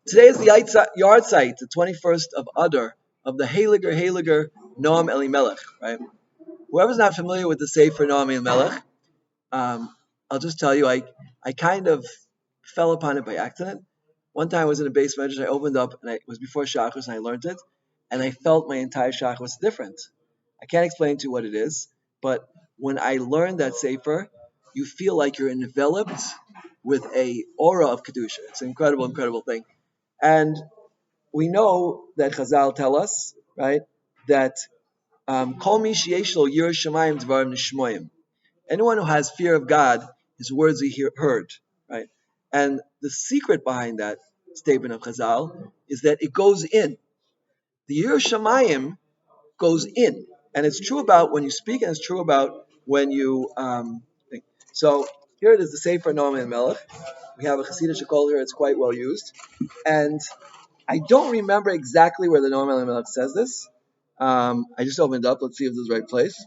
Today is the yard site, the 21st of Adar, of the Heiliger Noam Elimelech, right? Whoever's not familiar with the Sefer Noam Elimelech, I'll just tell you, I kind of fell upon it by accident. One time I was in a base measure, I opened up, and it was before Shachos, and I learned it, and I felt my entire Shachos was different. I can't explain to you what it is, but when I learned that Sefer, you feel like you're enveloped with a aura of Kedusha. It's an incredible, incredible thing. And we know that Chazal tell us, right, that Kol mi sheyesh lo yirah shamayim dvarim nishmoyim. Anyone who has fear of God, his words are heard, right? And the secret behind that statement of Chazal is that it goes in. The yirah shamayim goes in, and it's true about when you speak, and it's true about when you think. So here it is, the Sefer Noam Elimelech. We have a Hasidic Shekol here; it's quite well used, and I don't remember exactly where the Noam Elimelech says this. I just opened it up. Let's see if this is the right place.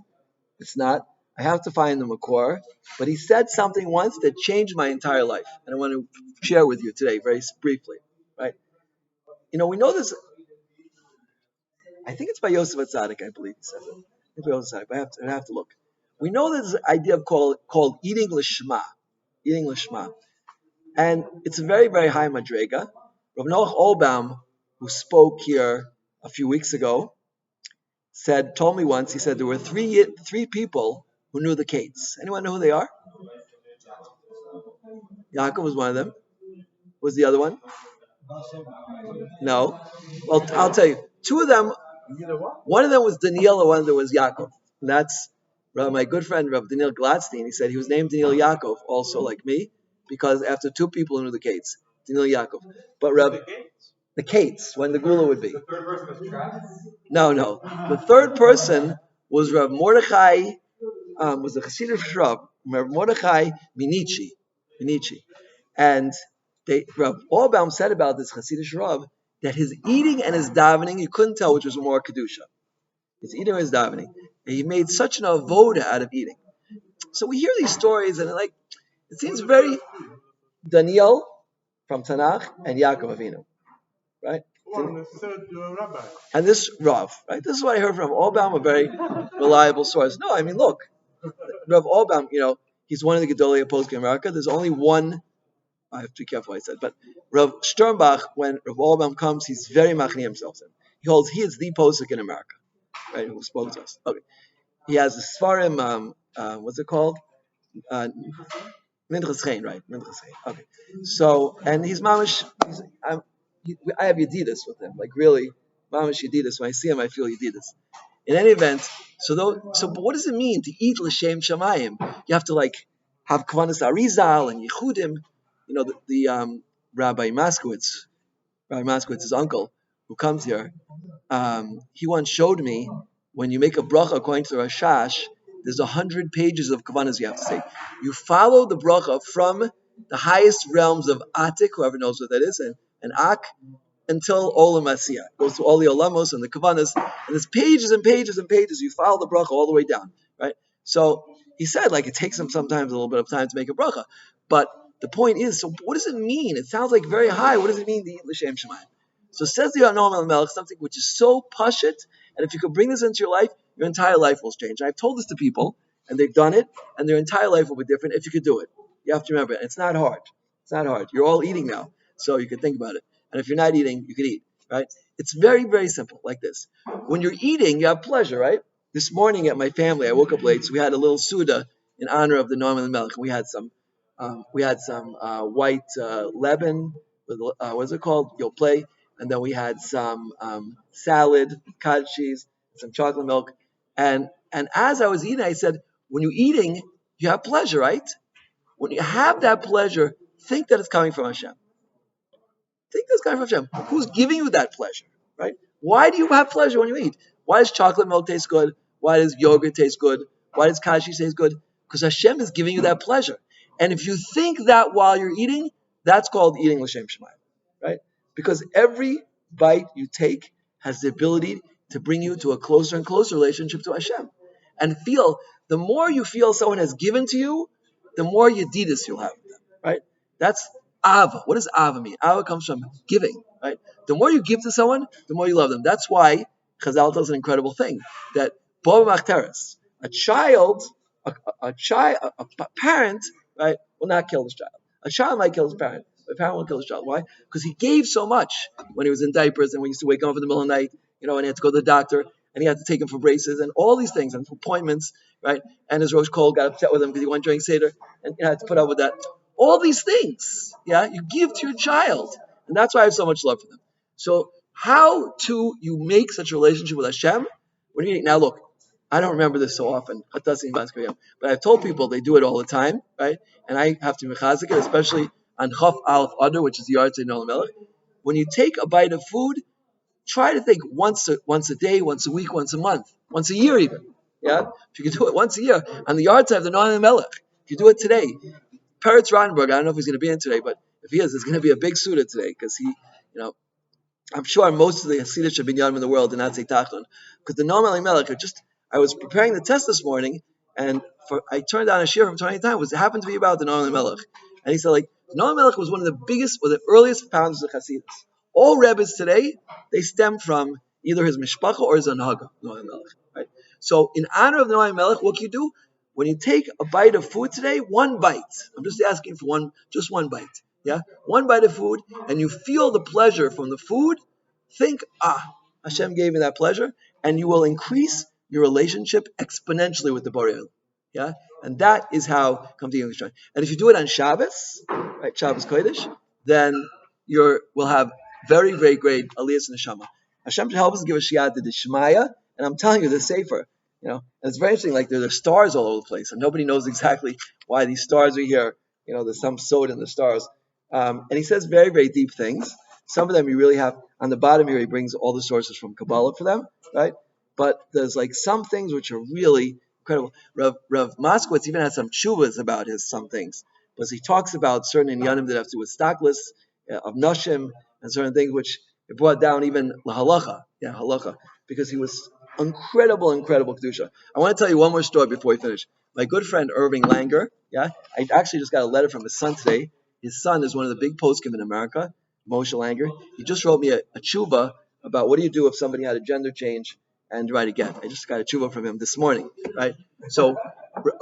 It's not. I have to find the Makor. But he said something once that changed my entire life. And I want to share with you today very briefly. Right? We know this. I think it's by Yosef Atzadik, I believe he says it. I think by Yosef Atzadik, but I have to look. We know there's an idea of called eating lishma. Eating lishma. And it's a very, very high madrega. Rav Noach Olbaum, who spoke here a few weeks ago, told me once, he said there were three people who knew the Kates. Anyone know who they are? Yaakov was one of them. Was the other one? No. Well, I'll tell you. Two of them, one of them was Daniel and one of them was Yaakov. And that's my good friend, Rav Daniel Gladstein. He said he was named Daniel Yaakov, also like me, because after two people who knew the Kates, Daniel Yaakov. But the Kates, when the Gula would be. The third person was Travis? No. The third person was Rav Mordechai, was the Hasidic Rav Mordechai Minichi. And Rav Orbaum said about this Hasidic Rav that his eating and his davening, you couldn't tell which was more Kedusha. His eating or his davening. And he made such an avoda out of eating. So we hear these stories and it seems very Daniel from Tanakh and Yaakov Avinu. Right? And this Rav, right? This is what I heard from Orbaum, a very reliable source. No, I mean, look, Rav Orbaum, he's one of the Gedolei Poskim America. There's only one, I have to be careful what I said, but Rav Sternbach, when Rav Orbaum comes, he's very machni himself. He holds he is the posik in America, right? Who spoke to us. Okay. He has the Sfarim, what's it called? Minchas Chaim, right? Minchas Chaim. Okay. So, and he's mamish, I have Yedidus with him, like really, mamish Yedidus. When I see him, I feel Yedidus. In any event, but what does it mean to eat l'shem shamayim? You have to have kavanas arizal and yichudim. The Rabbi Moskowitz, his uncle, who comes here, he once showed me when you make a bracha according to the Rashash, there's 100 pages of kavanas you have to say. You follow the bracha from the highest realms of Atik, whoever knows what that is, and Ak, until Olam Asiyah. It goes to all the Olamos and the Kavanas, and there's pages and pages and pages. You follow the bracha all the way down, right? So he said, it takes him sometimes a little bit of time to make a bracha. But the point is, so what does it mean? It sounds like very high. What does it mean to eat l'shem shemayim? So says the Noam Elimelech, something which is so pashut, and if you could bring this into your life, your entire life will change. I've told this to people, and they've done it, and their entire life will be different if you could do it. You have to remember it. It's not hard. It's not hard. You're all eating now, so you can think about it. And if you're not eating, you can eat, right? It's very, very simple, like this. When you're eating, you have pleasure, right? This morning at my family, I woke up late, so we had a little Suda in honor of the Noam Elimelech. We had some white Lebanon, what's it called? You'll play. And then we had some salad, cottage cheese, some chocolate milk. And as I was eating, I said, when you're eating, you have pleasure, right? When you have that pleasure, think that it's coming from Hashem. Think that's coming from Hashem. Who's giving you that pleasure, right? Why do you have pleasure when you eat? Why does chocolate milk taste good? Why does yogurt taste good? Why does cottage cheese taste good? Because Hashem is giving you that pleasure. And if you think that while you're eating, that's called eating l'shem shemayim, right? Because every bite you take has the ability to bring you to a closer and closer relationship to Hashem. And the more you feel someone has given to you, the more yedidus you'll have with them, right? That's Ava. What does Ava mean? Ava comes from giving, right? The more you give to someone, the more you love them. That's why Chazal does an incredible thing that Bo Machteres, a child, a child, a parent, right, will not kill his child. A child might kill his parent. A parent will kill his child. Why? Because he gave so much when he was in diapers and when he used to wake up in the middle of the night, and he had to go to the doctor and he had to take him for braces and all these things and for appointments, right? And his Rosh Kol got upset with him because he went during Seder and had to put up with that. All these things, you give to your child. And that's why I have so much love for them. So how to you make such a relationship with Hashem? What do you now look? I don't remember this so often, but I've told people they do it all the time, right? And I have to mechazik it, especially on Chaf Aleph Adar, which is the Yard Noam Melech. When you take a bite of food, try to think once a day, once a week, once a month, once a year even. Yeah, if you can do it once a year on the yard side of the Noam Melech, if you do it today, Peretz Rottenberg, I don't know if he's going to be in today, but if he is, there's going to be a big suda today because I'm sure most of the Hasidic Binyanim in the world did not say Tachlon. Because the Noam Elimelech, I was preparing the test this morning, and I turned on a shir from 20 times. It happened to be about the Noam Elimelech. And he said, the Noam Elimelech was one of the biggest, or the earliest founders of Hasidus. All Rebbes today, they stem from either his Mishpacha or his Anhaga, Noam Elimelech. Right? So in honor of the Noam Elimelech, what can you do? When you take a bite of food today, one bite. I'm just asking for just one bite. Yeah, one bite of food, and you feel the pleasure from the food. Think, Hashem gave me that pleasure, and you will increase your relationship exponentially with the Borei. Yeah, and that is how come to English. And if you do it on Shabbos, right, Shabbos Kodesh, then will have very, very great aliyas in the Neshama. Hashem should help us give a shiad to the Shemaya, and I'm telling you, the Sefer. And it's very interesting. Like there are stars all over the place, and nobody knows exactly why these stars are here. There's some sod in the stars. And he says very, very deep things. Some of them you really have, on the bottom here, he brings all the sources from Kabbalah for them, right? But there's some things which are really incredible. Rav Moskowitz even has some tshuvas about some things, because he talks about certain inyanim that have to do with stockless, of nashim, and certain things which it brought down even halacha, because he was incredible kedusha. I want to tell you one more story before we finish. My good friend Irving Langer, I actually just got a letter from his son today. His son is one of the big poskim in America, Moshe Langer. He just wrote me a tshuva about what do you do if somebody had a gender change and write again. I just got a tshuva from him this morning, right? So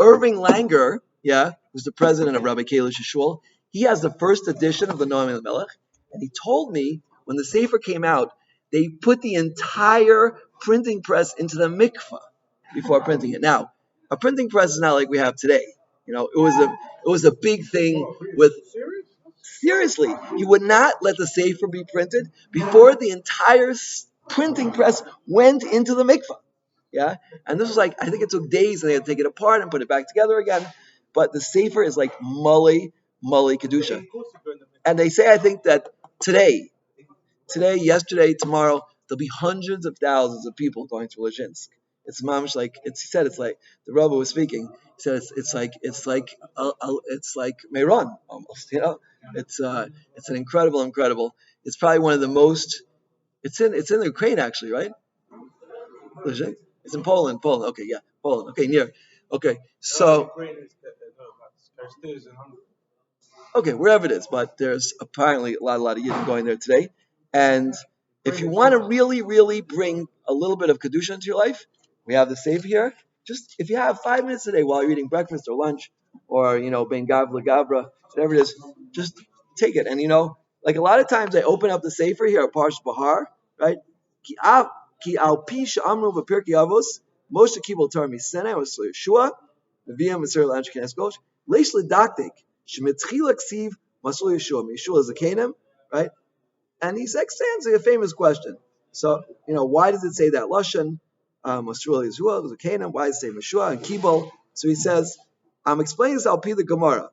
Irving Langer, who's the president of Rabbi Kalish Shul, he has the first edition of the Noam Elimelech, and he told me when the Sefer came out, they put the entire printing press into the mikvah before printing it. Now, a printing press is not like we have today. It was a big thing with. Seriously, he would not let the Sefer be printed before the entire printing press went into the mikvah. Yeah, and this was I think it took days, and they had to take it apart and put it back together again. But the Sefer is like Mali Kedusha. And they say, I think that today, yesterday, tomorrow, there'll be hundreds of thousands of people going to Lezhinsk. It's mamish he said it's like the Rebbe was speaking. He said it's like Meiron almost. It's an incredible. It's probably one of the most. It's in the Ukraine actually, right? Lezhinsk. It's in Poland. Okay, yeah, Poland. Okay, near. Okay, so. Okay, wherever it is, but there's apparently a lot of Yidden going there today. And if you want to really, really bring a little bit of Kedusha into your life, we have the Sefer here. Just if you have 5 minutes a day while you're eating breakfast or lunch, or Ben Gavla Gavra, whatever it is, just take it. And a lot of times I open up the Sefer here at Parsh Bahar, right? Ki al pi sha'amru v'pirkei avos, Moshe kibul Torah misenai was Yeshua, v'viyam v'ser l'ansh kenes gosh, leish l'daktik. Shemitchila ksiv Masul Yeshua. Yeshua is a Canaan, right? And he stands a famous question. So, why does it say that Lashon? Masul Yeshua is a Canaan. Why does it say Meshua and Kibol? So he says, I'm explaining this Al Pi the Gemara,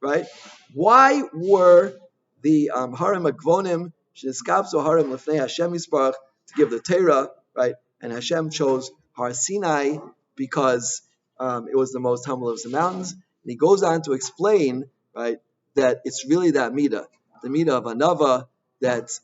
right? Why were the Harim Agvonim Sheniskapso Harim Lefnei Hashem Yisparach to give the Torah, right? And Hashem chose Har Sinai because it was the most humble of the mountains. And he goes on to explain, right, that it's really that midah, the midah of anava that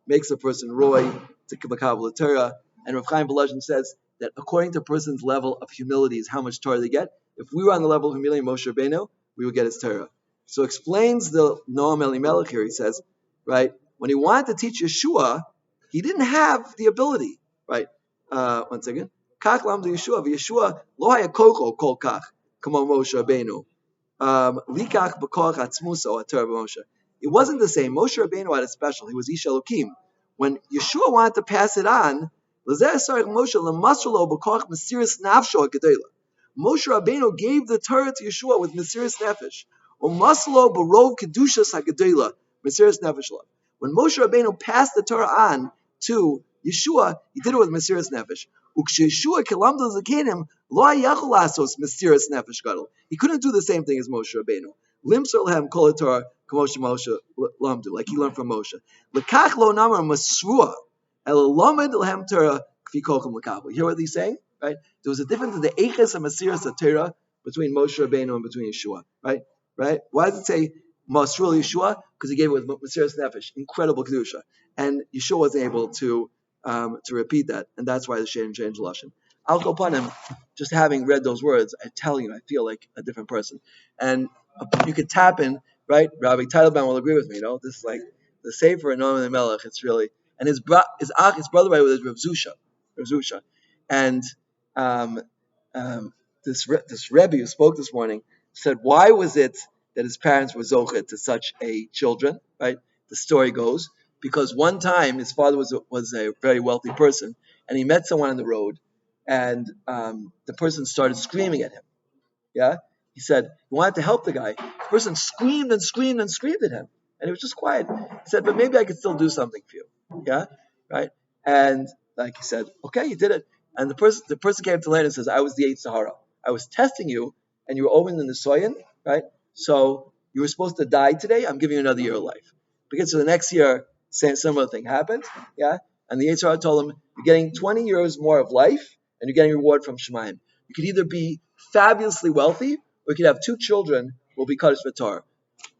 makes a person roy to makabel Torah. And Rav Chaim Volozhin says that according to a person's level of humility is how much Torah they get. If we were on the level of humility of Moshe Rabbeinu, we would get his Torah. So explains the Noam Elimelech here. He says, right, When he wanted to teach Yeshua, he didn't have the ability, right? One second. Kach lam Yeshua, Yeshua lo haya koko kol kach, kamo Moshe Rabbeinu. Likach b'koach atzmuso atar Moshe. It wasn't the same. Moshe Rabbeinu had a special. He was Ish Elokim. When Yeshua wanted to pass it on, Moshe Rabbeinu gave the Torah to Yeshua with Mesiras Nefesh. Umaslo barov kedushas hagedola Mesiras Nefesh. When Moshe Rabbeinu passed the Torah on to Yeshua, he did it with Mesiras Nefesh. Uksheyeshua kelamda zakenim lo hayachol lasos Mesiras Nefesh gadol. He couldn't do the same thing as Moshe Rabbeinu. Limser lehem kol Torah k'moshe Moshe lamdu, like he learned from Moshe. Lekach lo namar masrua el lamed lehem Torah k'fi kolchem lekach. You hear what he's saying? Right? There was a difference in the eiches and Mesiras Torah between Moshe Rabbeinu and between Yeshua. Right? Right? Why does it say Masrul Yeshua? Because he gave it with Mesiras Nefesh, incredible kedusha, and Yeshua wasn't able to repeat that, and that's why the Shem changed lashon. Al kol panim, just having read those words, I tell you, I feel like a different person, and you could tap in, right? Rabbi Teitelbaum will agree with me. This is like the Sefer and Noam and Elimelech. It's really, and his brother, right, with Rav Zusha, and this Rebbe who spoke this morning said, why was it that his parents were zochet to such a children? Right? The story goes because one time his father was a very wealthy person, and he met someone on the road, and the person started screaming at him. Yeah, he said he wanted to help the guy. The person screamed and screamed and screamed at him, and he was just quiet. He said, but maybe I could still do something for you. Yeah, right. And like he said, okay, you did it. And the person came to land and says, I was the Eight Sahara. I was testing you, and you were Owen in the Soyan, right? So you were supposed to die today. I'm giving you another year of life. Because the next year, similar thing happened, yeah. And the Eight Sahara told him, you're getting 20 years more of life, and you're getting reward from Shemayim. You could either be fabulously wealthy, or you could have 2 children who will be Kaddish V'Tar.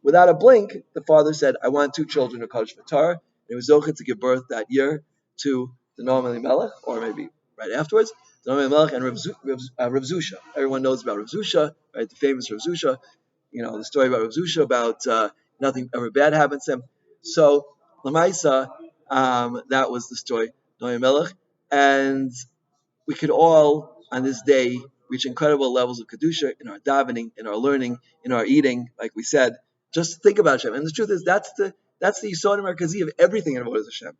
Without a blink, the father said, I want 2 children who are Kaddish V'Tar. And he was zochet to give birth that year to the Noam Elimelech, or maybe right afterwards, the Noam Elimelech and Rav Zusha. Everyone knows about Rav Zusha, right? The famous Rav Zusha. The story about Rav Zusha about nothing ever bad happens to him. So, Lamaisa, that was the story, Noam Elimelech. And we could all, on this day, reach incredible levels of Kedusha in our davening, in our learning, in our eating, like we said. Just think about Hashem. And the truth is, that's the Yisod Merkazi of everything in Avodas Hashem.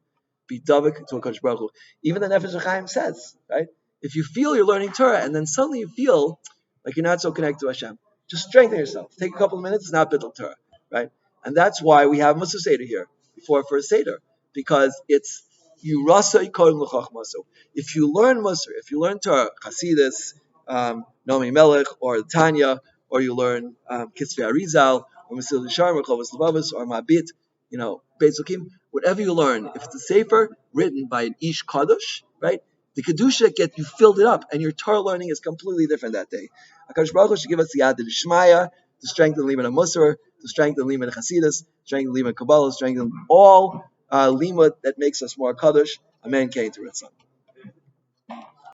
Be davik to HaKadosh Baruch Hu. Even the Nefesh HaChaim says, right? If you feel you're learning Torah, and then suddenly you feel like you're not so connected to Hashem, just strengthen yourself. Take a couple of minutes, it's not Bidl Torah, right? And that's why we have Mussar Seder here, before first Seder, because it's you rasa yikodim l'chachmaso. If you learn Mussar, if you learn Torah, Chasidus, Noam Melech, or Tanya, or you learn Kisvei Arizal, or Mesil Yishar, or Chovos Levavos, or Mabit, Beis Zukim, whatever you learn, if it's a sefer written by an Ish Kadosh, right? The Kedusha you filled it up, and your Torah learning is completely different that day. HaKadosh Baruch Hu should give us the Yad L'Shmaya, to strengthen Limud Musar, to strengthen Limud Chasidus, strengthen Limud Kabbalah, strengthen all Limud that makes us more Kadosh. Amen. Kain to Ritzon.